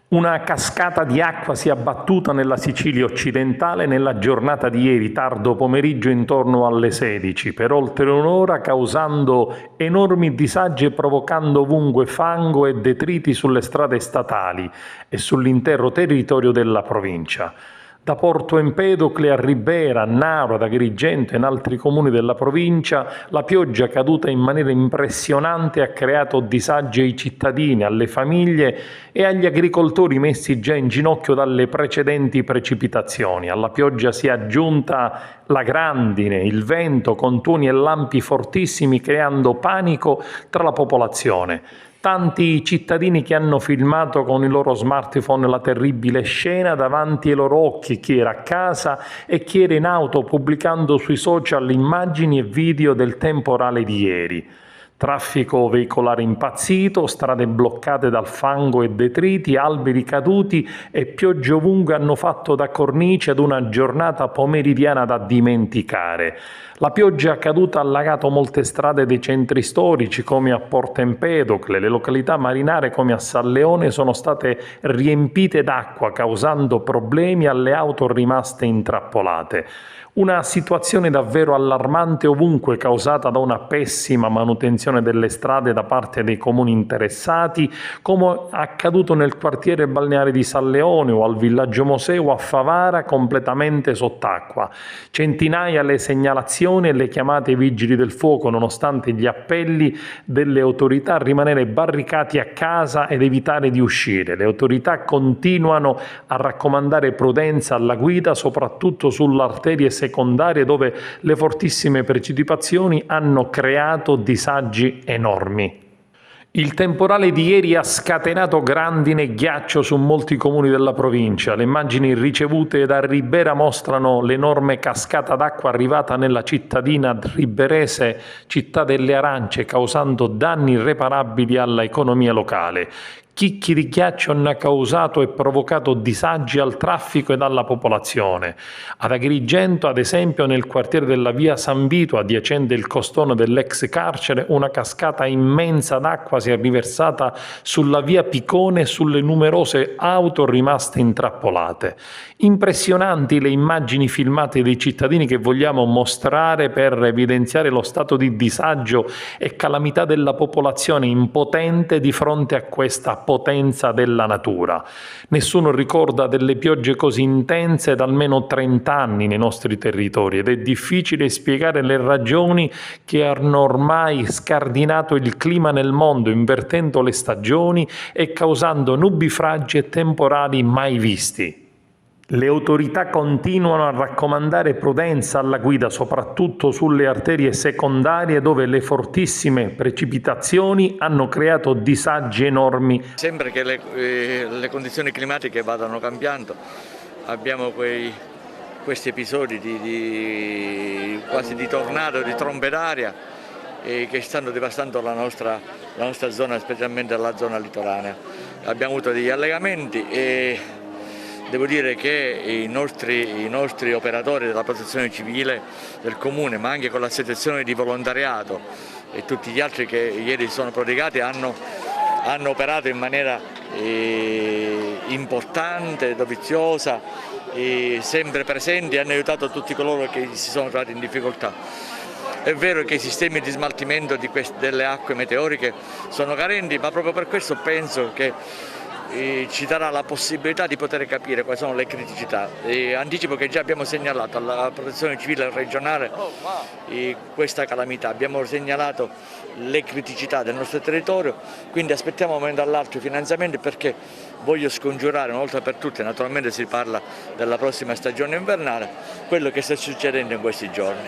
Una cascata di acqua si è abbattuta nella Sicilia occidentale nella giornata di ieri, tardo pomeriggio intorno alle 16, per oltre un'ora causando enormi disagi e provocando ovunque fango e detriti sulle strade statali e sull'intero territorio della provincia. Da Porto Empedocle a Ribera, a Naro, ad Agrigento e in altri comuni della provincia, la pioggia caduta in maniera impressionante ha creato disagi ai cittadini, alle famiglie e agli agricoltori messi già in ginocchio dalle precedenti precipitazioni. Alla pioggia si è aggiunta la grandine, il vento con tuoni e lampi fortissimi creando panico tra la popolazione. Tanti cittadini che hanno filmato con i loro smartphone la terribile scena davanti ai loro occhi, chi era a casa e chi era in auto, pubblicando sui social immagini e video del temporale di ieri. Traffico veicolare impazzito, strade bloccate dal fango e detriti, alberi caduti e piogge ovunque hanno fatto da cornice ad una giornata pomeridiana da dimenticare. La pioggia caduta ha allagato molte strade dei centri storici come a Porto Empedocle, le località marinare come a San Leone sono state riempite d'acqua causando problemi alle auto rimaste intrappolate. Una situazione davvero allarmante ovunque causata da una pessima manutenzione delle strade da parte dei comuni interessati, come accaduto nel quartiere balneare di San Leone o al villaggio Mosè a Favara completamente sott'acqua. Centinaia le segnalazioni e le chiamate ai vigili del fuoco nonostante gli appelli delle autorità a rimanere barricati a casa ed evitare di uscire. Le autorità continuano a raccomandare prudenza alla guida soprattutto sull'arterie secondarie dove le fortissime precipitazioni hanno creato disagi enormi. Il temporale di ieri ha scatenato grandine e ghiaccio su molti comuni della provincia. Le immagini ricevute da Ribera mostrano l'enorme cascata d'acqua arrivata nella cittadina riberese Città delle Arance, causando danni irreparabili alla economia locale. Chicchi di ghiaccio hanno causato e provocato disagi al traffico ed alla popolazione. Ad Agrigento, ad esempio, nel quartiere della via San Vito, adiacente il costone dell'ex carcere, una cascata immensa d'acqua si è riversata sulla via Picone e sulle numerose auto rimaste intrappolate. Impressionanti le immagini filmate dei cittadini che vogliamo mostrare per evidenziare lo stato di disagio e calamità della popolazione impotente di fronte a questa potenza della natura. Nessuno ricorda delle piogge così intense da almeno 30 anni nei nostri territori ed è difficile spiegare le ragioni che hanno ormai scardinato il clima nel mondo, invertendo le stagioni e causando nubifragi e temporali mai visti. Le autorità continuano a raccomandare prudenza alla guida, soprattutto sulle arterie secondarie dove le fortissime precipitazioni hanno creato disagi enormi. Sembra che le condizioni climatiche vadano cambiando, abbiamo questi episodi quasi di tornado, di trombe d'aria che stanno devastando la nostra zona, specialmente la zona litoranea. Abbiamo avuto degli allegamenti e devo dire che i nostri operatori della protezione civile del comune, ma anche con l'associazione di volontariato e tutti gli altri che ieri si sono prodigati hanno operato in maniera importante, doviziosa, sempre presenti e hanno aiutato tutti coloro che si sono trovati in difficoltà. È vero che i sistemi di smaltimento delle acque meteoriche sono carenti, ma proprio per questo penso che ci darà la possibilità di poter capire quali sono le criticità. Anticipo che già abbiamo segnalato alla protezione civile regionale questa calamità, abbiamo segnalato le criticità del nostro territorio, quindi aspettiamo un momento all'altro i finanziamenti perché voglio scongiurare una volta per tutte, naturalmente si parla della prossima stagione invernale, quello che sta succedendo in questi giorni.